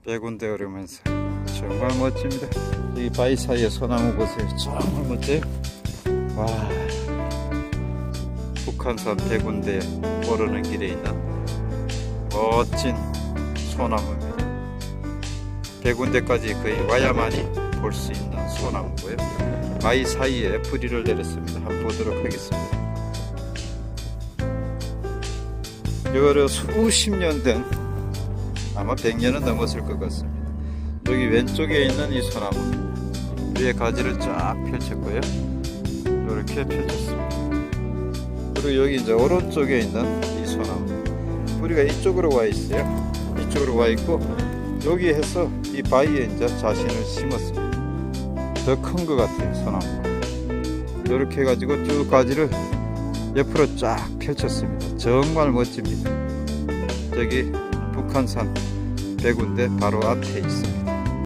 백운대 오르면서 정말 멋집니다. 이 바위 사이에 소나무 보세요. 정말 멋져요. 와, 북한산 백운대에 오르는 길에 있는 멋진 소나무입니다. 백운대까지 거의 와야만이 볼 수 있는 소나무고요. 바위 사이에 뿌리를 내렸습니다. 한번 보도록 하겠습니다. 이거를 수십 년 된, 아마 100년은 넘었을 것 같습니다. 여기 왼쪽에 있는 이 소나무 위에 가지를 쫙 펼쳤고요. 이렇게 펼쳤습니다. 그리고 여기 이제 오른쪽에 있는 이 소나무 뿌리가 이쪽으로 와 있어요. 이쪽으로 와 있고 여기 해서 이 바위에 이제 자신을 심었습니다. 더 큰 것 같아요. 소나무 이렇게 해가지고 쭉 가지를 옆으로 쫙 펼쳤습니다. 정말 멋집니다. 저기 북한산 백운대 바로 앞에 있습니다.